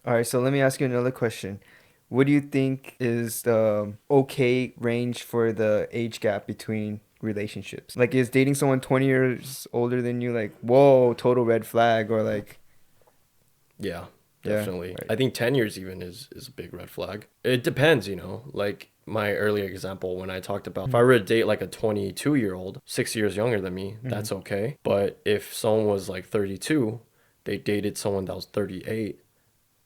All right, so let me ask you another question. What do you think is the okay range for the age gap between relationships? Like, is dating someone 20 years older than you like, whoa, total red flag, or like, Yeah, yeah, definitely. right. I think 10 years even is a big red flag. It depends, you know. Like my earlier example when I talked about if I Mm-hmm. were to date like a 22-year-old, 6 years younger than me, Mm-hmm. that's okay. But if someone was like 32, they dated someone that was 38,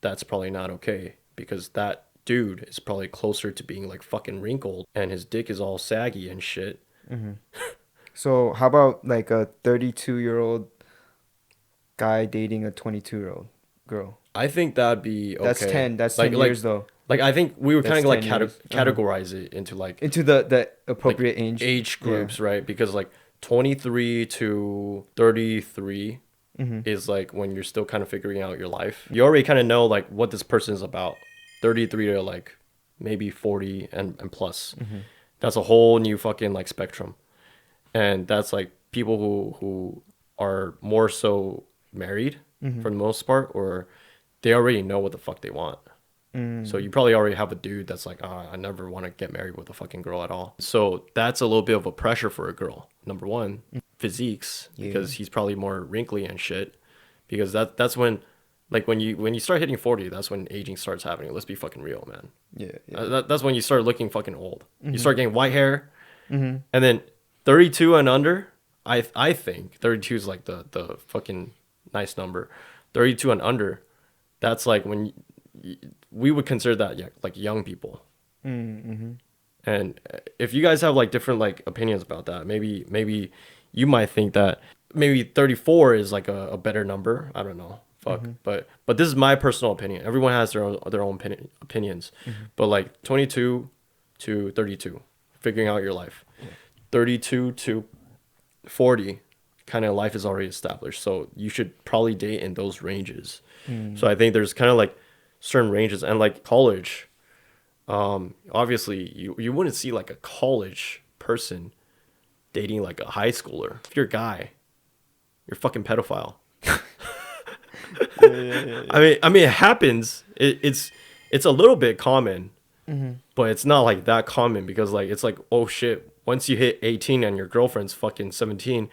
that's probably not okay because that dude is probably closer to being like fucking wrinkled and his dick is all saggy and shit. Mm-hmm. So, how about like a 32-year-old guy dating a 22-year-old girl? I think that'd be That's okay. 10. That's Like 10 years like though. like I think we would kind That's of like 10 years. Uh-huh. categorize it into Into the like appropriate age. age Yeah. groups, right? Because like 23 to 33 Mm-hmm. is like when you're still kind of figuring out your life. You already kind of know like what this person is about. 33 to like maybe 40 and plus. Mm-hmm. That's a whole new fucking like spectrum. And that's like people who are more so married Mm-hmm. for the most part or they already know what the fuck they want. So Mm. you probably already have a dude that's like, I never want to get married with a fucking girl at all. So that's a little bit of a pressure for a girl. Number one, physiques, Yeah. because he's probably more wrinkly and shit. Because that's when, like when you start hitting 40, that's when aging starts happening. Let's be fucking real, man. Yeah. Yeah. That's when you start looking fucking old. You Mm-hmm. start getting white hair, Mm-hmm. and then 32 and under. I think 32 is like the fucking nice number. 32 and under, that's like when we would consider that yeah, like young people. Mm-hmm. And if you guys have like different like opinions about that, maybe you might think that maybe 34 is like a better number. I don't know. Fuck. Mm-hmm. But this is my personal opinion. Everyone has their own opinions. Mm-hmm. But like 22 to 32, figuring out your life. Yeah. 32 to 40, kind of life is already established. So you should probably date in those ranges. So Mm. I think there's kind of like certain ranges and like college. Obviously you wouldn't see like a college person dating like a high schooler. If you're a guy, you're a fucking pedophile. Yeah. Yeah. Yeah. Yeah. I mean it happens. It's a little bit common, Mm-hmm. but it's not like that common because like it's like oh shit, once you hit 18 and your girlfriend's fucking 17,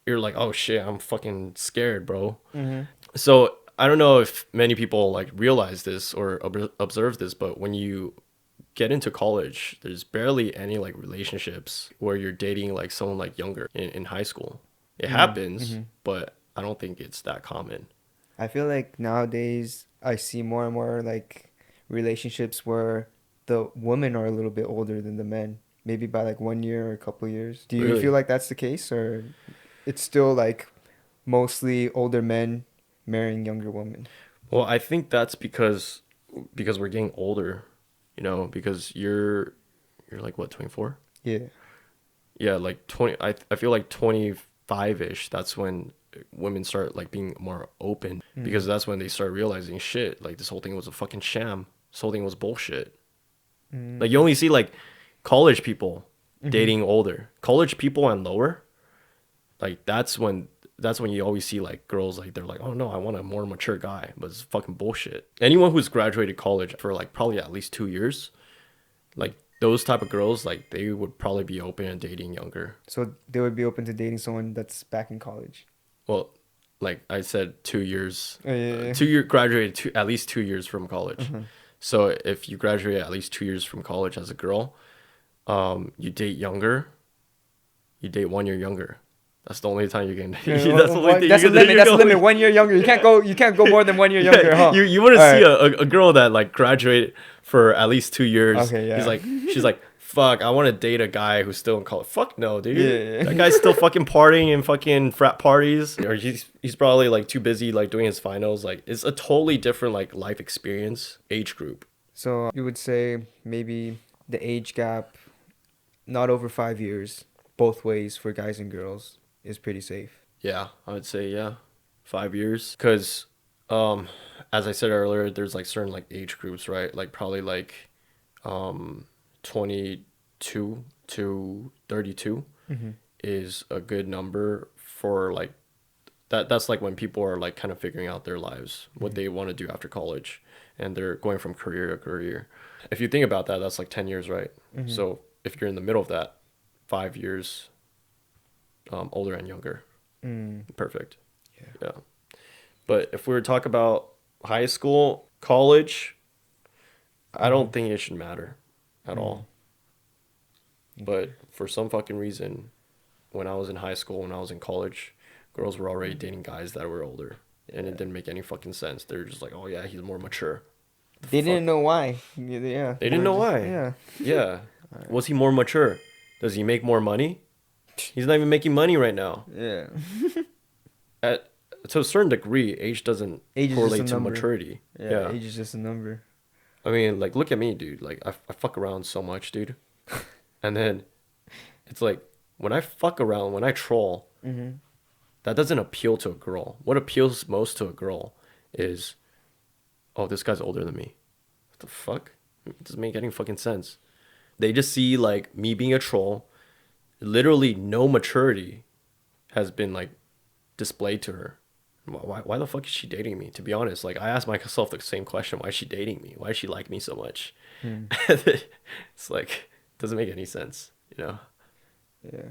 you're like oh shit, I'm fucking scared, bro. Mm-hmm. So I don't know if many people like realize this or observe this, but when you get into college, there's barely any like relationships where you're dating like someone like younger in high school. It happens, Mm-hmm. but I don't think it's that common. I feel like nowadays I see more and more like relationships where the women are a little bit older than the men, maybe by like 1 year or a couple years. Do you feel Really? like that's the case, or it's still like mostly older men marrying younger women? Well, I think that's because we're getting older, you know, because you're like what, 24? Yeah. Yeah, like 20 I feel like 25ish, that's when women start like being more open Mm. because that's when they start realizing shit, like this whole thing was a fucking sham. This whole thing was bullshit. Like you Mm. only see like college people Mm-hmm. dating older. College people and lower, like that's when you always see like girls like they're like, "Oh no, I want a more mature guy." But it's fucking bullshit. Anyone who's graduated college for like probably at least 2 years, like those type of girls, like they would probably be open and dating younger. So they would be open to dating someone that's back in college. Well, like I said, 2 years, Oh, yeah, yeah. 2 year graduated at least 2 years from college. Uh-huh. So if you graduate at least 2 years from college as a girl, you date younger, you date 1 year younger. That's the only time you can. Yeah, That's the only thing that's you a can date limit. your That's a girl. limit. 1 year younger. You can't go more than 1 year younger, Yeah, huh? you wouldn't All see right. a girl that like graduated for at least 2 years. Okay. Yeah. She's like, fuck, I want to date a guy who's still in college. Fuck no, dude. Yeah. That guy's still fucking partying in fucking frat parties, or he's probably like too busy like doing his finals. Like it's a totally different like life experience, age group. So you would say maybe the age gap, not over 5 years, both ways for guys and girls, is pretty safe. Yeah, I would say yeah, 5 years. Cause, um, as I said earlier, there's like certain like age groups, right? Like probably like, 22 to 32 Mm-hmm. is a good number for like that. That's like when people are like kind of figuring out their lives, what Mm-hmm. they want to do after college. and they're going from career to career. If you think about that, that's like 10 years, right? Mm-hmm. So if you're in the middle of that, 5 years older and younger, Mm. perfect. Yeah. Yeah. But if we were to talk about high school, college, I Mm-hmm. don't think it should matter at Mm. all. Okay. But for some fucking reason, when I was in high school, when I was in college, girls were already dating guys that were older. And it Yeah. didn't make any fucking sense. They're just like, oh yeah, he's more mature. The They fuck? didn't know why. Yeah, yeah, They they didn't were know just why. yeah. Yeah. All right. Was he more mature? Does he make more money? He's not even making money right now. Yeah. At To a certain degree, age doesn't Age is just a correlate to number. maturity. Yeah, Yeah. age is just a number. I mean, like, look at me, dude. Like, I fuck around so much, dude. And then it's like, when I fuck around, when I troll, Mm-hmm. that doesn't appeal to a girl. What appeals most to a girl is, oh, this guy's older than me. What the fuck? It doesn't make any fucking sense. They just see, like, me being a troll. Literally, no maturity has been, like, displayed to her. Why the fuck is she dating me? To be honest, like, I ask myself the same question. Why is she dating me? Why does she like me so much? Hmm. It's like, doesn't make any sense, you know? Yeah.